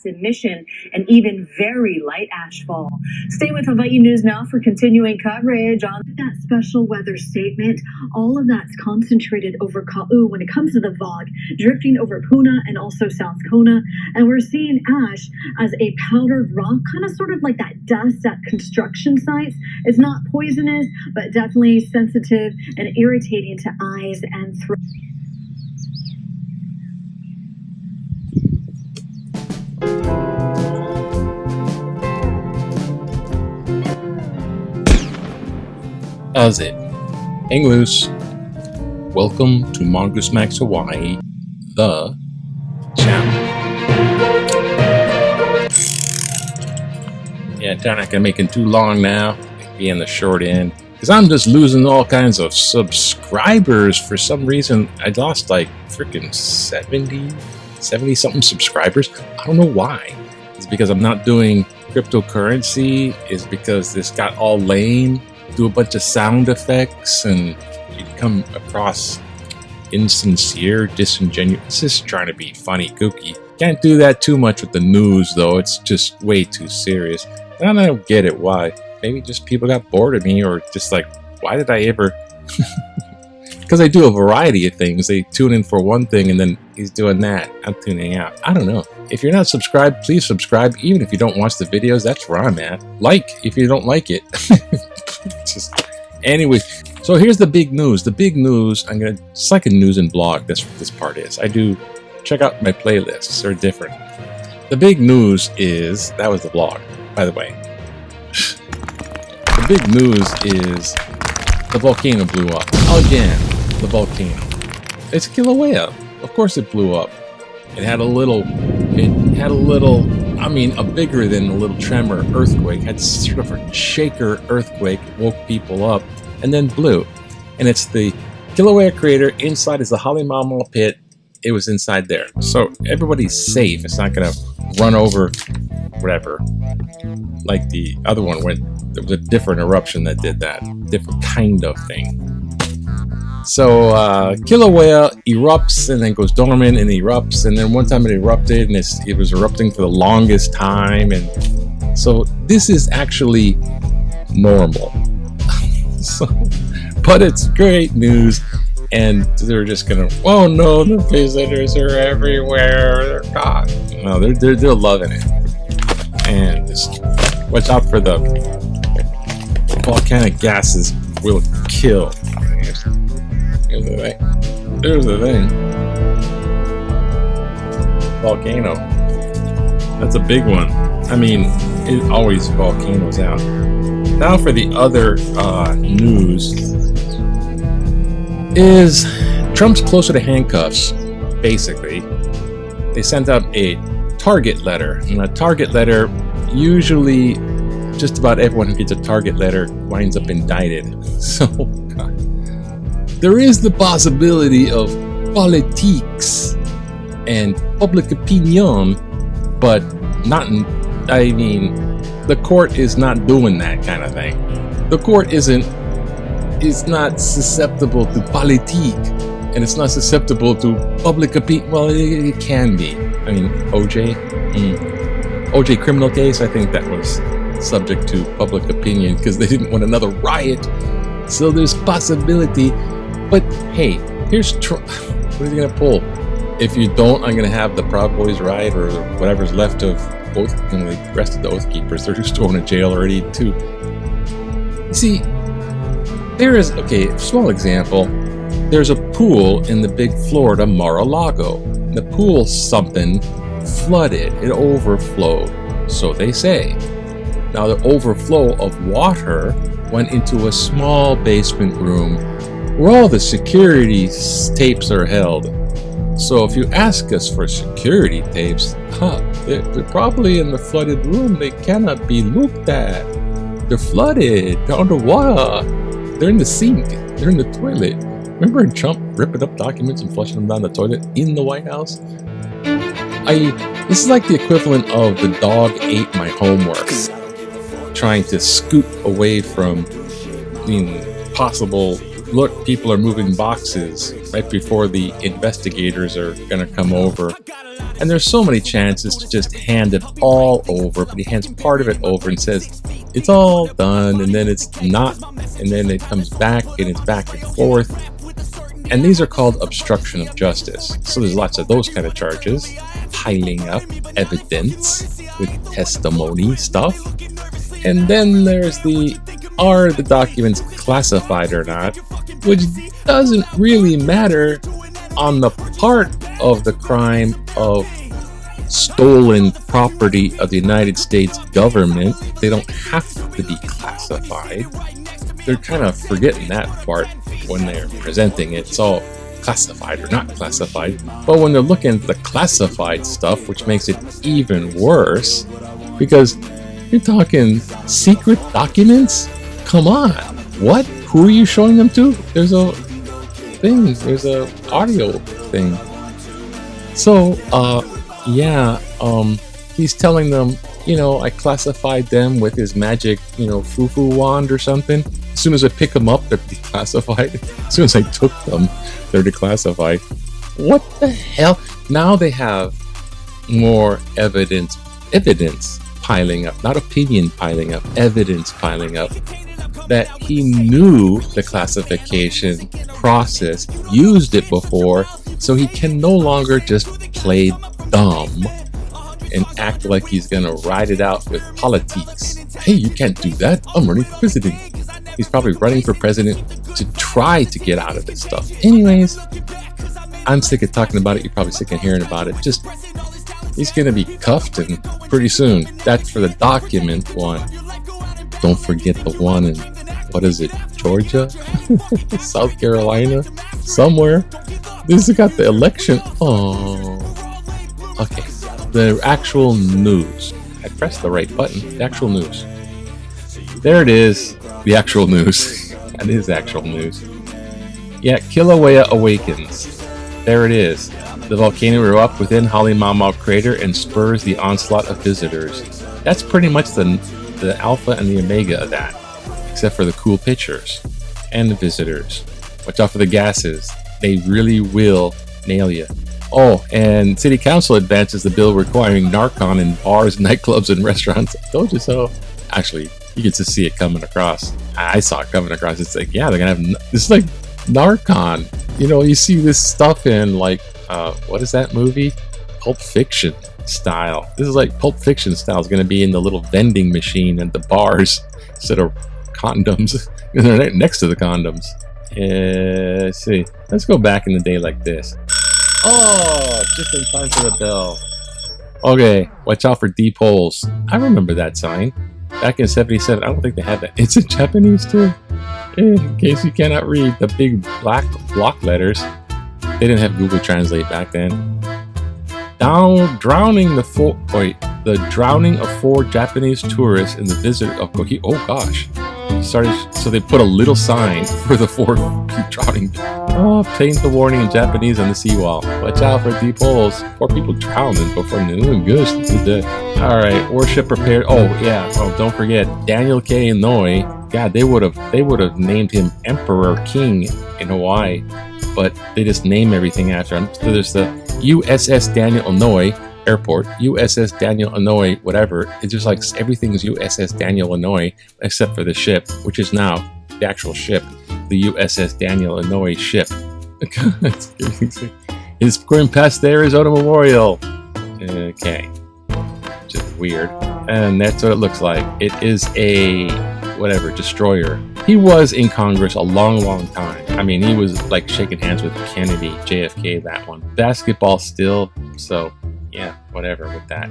Emission and even very light ashfall. Stay with Hawaii News now for continuing coverage on that special weather statement. All of that's concentrated over Ka'u when it comes to the fog, drifting over Puna and also South Kona. And we're seeing ash as a powdered rock, kind of sort of like that dust at construction sites. It's not poisonous, but definitely sensitive and irritating to eyes and throat. How's it? Hang loose. Welcome to Mongoose Max Hawaii, the channel. Yeah, I'm not gonna make it too long now. Be in the short end because I'm just losing all kinds of subscribers for some reason. I lost like freaking 70 something subscribers. I don't know why. It's because I'm not doing cryptocurrency. It's because this got all lame. Do a bunch of sound effects and you come across insincere, disingenuous. Just trying to be funny, kooky. Can't do that too much with the news though. It's just way too serious. And I don't get it why. Maybe just people got bored of me or just like, why did I ever? Because I do a variety of things. They tune in for one thing and then he's doing that. I'm tuning out. I don't know. If you're not subscribed, please subscribe. Even if you don't watch the videos, that's where I'm at. Like if you don't like it. Just anyway, so here's the big news. The big news, it's like a news and blog, this part is. I do check out my playlists, they're different. The big news is, that was the blog, by the way. The big news is the volcano blew up. Again, the volcano. It's Kilauea. Of course it blew up. It had a bigger than a little tremor earthquake, had sort of a shaker earthquake, woke people up, and then blew. And it's the Kilauea crater, inside is the Halemaumau pit, it was inside there. So everybody's safe, it's not gonna run over whatever. Like the other one went, there was a different eruption that did that, different kind of thing. So Kilauea erupts and then goes dormant and erupts, and then one time it erupted and it was erupting for the longest time, and so this is actually normal. But it's great news, and they're just gonna, oh no, the visitors are everywhere, they're gone. No, they're loving it, and just watch out for the volcanic gases will kill. Here's the thing. Volcano. That's a big one. I mean, it always volcanoes out. Now for the other news is Trump's closer to handcuffs, basically. They sent out a target letter. And a target letter, usually just about everyone who gets a target letter winds up indicted. So, God. There is the possibility of politics and public opinion, but not, the court is not doing that kind of thing. The court is not susceptible to politique, and it's not susceptible to public opinion. Well, it can be. I mean, OJ criminal case, I think that was subject to public opinion because they didn't want another riot. So there's possibility. But hey, here's Trump. What is he gonna pull? If you don't, I'm gonna have the Proud Boys riot or whatever's left of both, the rest of the Oath Keepers. They're just thrown in jail already too. See, there is, okay, small example. There's a pool in the big Florida Mar-a-Lago. The pool something flooded. It overflowed, so they say. Now the overflow of water went into a small basement room where all the security tapes are held. So if you ask us for security tapes, they're probably in the flooded room. They cannot be looked at. They're flooded. They're underwater. They're in the sink. They're in the toilet. Remember Trump ripping up documents and flushing them down the toilet in the White House? This is like the equivalent of the dog ate my homework, trying to scoot away from possible look, people are moving boxes right before the investigators are going to come over. And there's so many chances to just hand it all over, but he hands part of it over and says, it's all done, and then it's not, and then it comes back, and it's back and forth. And these are called obstruction of justice. So there's lots of those kind of charges, piling up evidence with testimony stuff. And then there's are the documents classified or not, which doesn't really matter on the part of the crime of stolen property of the United States government. They don't have to be classified. They're kind of forgetting that part when they're presenting it. It's all classified or not classified. But when they're looking at the classified stuff, which makes it even worse, because you're talking secret documents? Come on. What? Who are you showing them to? There's a thing. There's a audio thing. So, he's telling them, I classified them with his magic, foo-foo wand or something. As soon as I pick them up, they're declassified. As soon as I took them, they're declassified. What the hell? Now they have more evidence piling up, not opinion piling up, evidence piling up, that he knew the classification process, used it before, so he can no longer just play dumb and act like he's gonna ride it out with politics. Hey, you can't do that. I'm running for president. He's probably running for president to try to get out of this stuff. Anyways, I'm sick of talking about it. You're probably sick of hearing about it. Just, he's gonna be cuffed and pretty soon. That's for the document one. Don't forget the one in, what is it, Georgia? South Carolina? Somewhere. This has got the election. Oh. Okay. The actual news. I pressed the right button. The actual news. There it is. The actual news. That is actual news. Yeah, Kilauea awakens. There it is. The volcano erupts within Halemaumau crater and spurs the onslaught of visitors. That's pretty much the alpha and the omega of that. Except for the cool pictures. And the visitors. Watch out for the gases. They really will nail you. Oh, and City Council advances the bill requiring Narcan in bars, nightclubs, and restaurants. I told you so. Actually, you get to see it coming across. I saw it coming across. It's like, yeah, they're going to have... It's like Narcan. You see this stuff in, like, what is that movie? Pulp Fiction style. This is like Pulp Fiction style. It's going to be in the little vending machine at the bars instead of condoms. They're right next to the condoms. Let's see. Let's go back in the day like this. Oh, just in time for the bell. Okay, watch out for deep holes. I remember that sign. Back in 77, I don't think they had that. It's in Japanese too. In case you cannot read the big black block letters. They didn't have Google Translate back then. The drowning of 4 Japanese tourists in the visit of Kohi. Oh gosh. So they put a little sign for the 4 drowning. Oh, paint the warning in Japanese on the seawall. Watch out for deep holes. 4 people drowning before gosh. Alright, worship prepared. Oh yeah. Oh, don't forget Daniel K. Inouye. God, they would have named him Emperor King in Hawaii, but they just name everything after him. So there's the USS Daniel Inouye Airport, USS Daniel Inouye, whatever. It's just like everything's USS Daniel Inouye except for the ship, which is now the actual ship, the USS Daniel Inouye ship. It's going past the Arizona Memorial. Okay, just weird. And that's what it looks like. It is a destroyer. He was in Congress a long time. I mean, he was like shaking hands with Kennedy, JFK, that one. Basketball still, so yeah, whatever with that.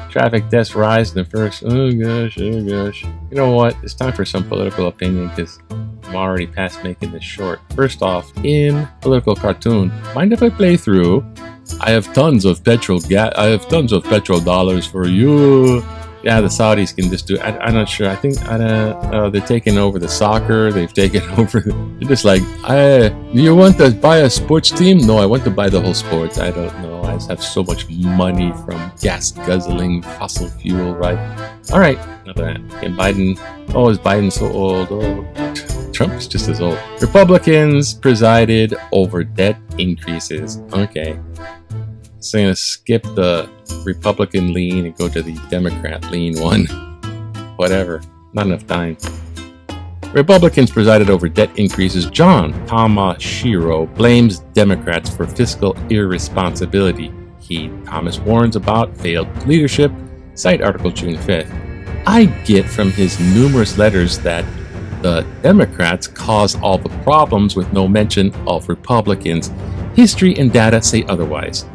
Traffic deaths rise in the first. Oh gosh. You know what? It's time for some political opinion because I'm already past making this short. First off, in political cartoon, mind if I play through? I have tons of petrol petrol dollars for you. Yeah, the Saudis can just do it. I'm not sure. I think they're taking over the soccer. They've taken over. They're just like, do you want to buy a sports team? No, I want to buy the whole sport. I don't know. I just have so much money from gas guzzling fossil fuel, right? All right. And Biden. Oh, is Biden so old? Oh, Trump is just as old. Republicans presided over debt increases. Okay. So I'm going to skip the Republican lean and go to the Democrat lean one. Whatever. Not enough time. Republicans presided over debt increases. John Tamashiro blames Democrats for fiscal irresponsibility. Thomas warns about failed leadership. Cite article June 5th. I get from his numerous letters that the Democrats caused all the problems with no mention of Republicans. History and data say otherwise.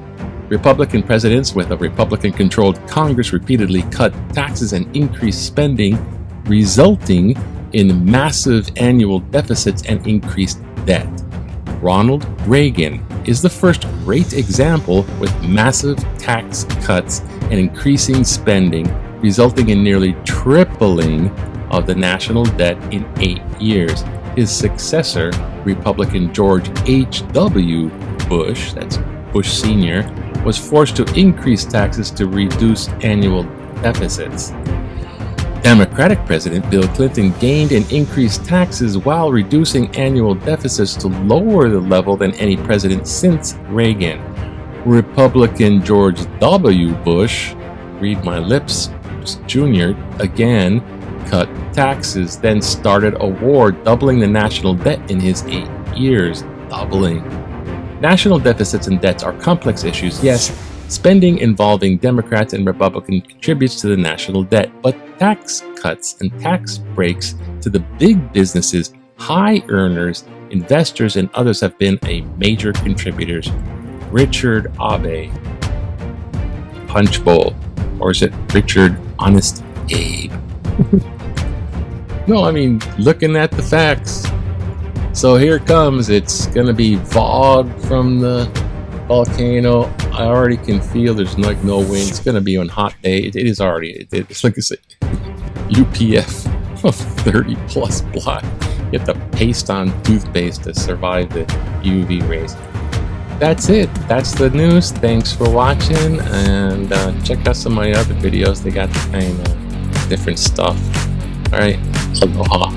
Republican presidents with a Republican-controlled Congress repeatedly cut taxes and increased spending, resulting in massive annual deficits and increased debt. Ronald Reagan is the first great example, with massive tax cuts and increasing spending, resulting in nearly tripling of the national debt in 8 years. His successor, Republican George H.W. Bush, that's Bush Sr., was forced to increase taxes to reduce annual deficits. Democratic President Bill Clinton gained and increased taxes while reducing annual deficits to lower the level than any president since Reagan. Republican George W. Bush, read my lips, Jr., again cut taxes, then started a war, doubling the national debt in his 8 years. Doubling. National deficits and debts are complex issues, yes. Spending involving Democrats and Republicans contributes to the national debt, but tax cuts and tax breaks to the big businesses, high earners, investors, and others have been a major contributors. Richard Abe. Punch Bowl. Or is it Richard Honest Abe? No, I mean, looking at the facts. So here it comes. It's going to be fog from the volcano. I already can feel there's like no wind. It's going to be on hot day. It is already. It's like I said, UPF of 30 plus block. You have to paste on toothpaste to survive the UV rays. That's it. That's the news. Thanks for watching, and check out some of my other videos. They got the kind of different stuff. All right. Aloha.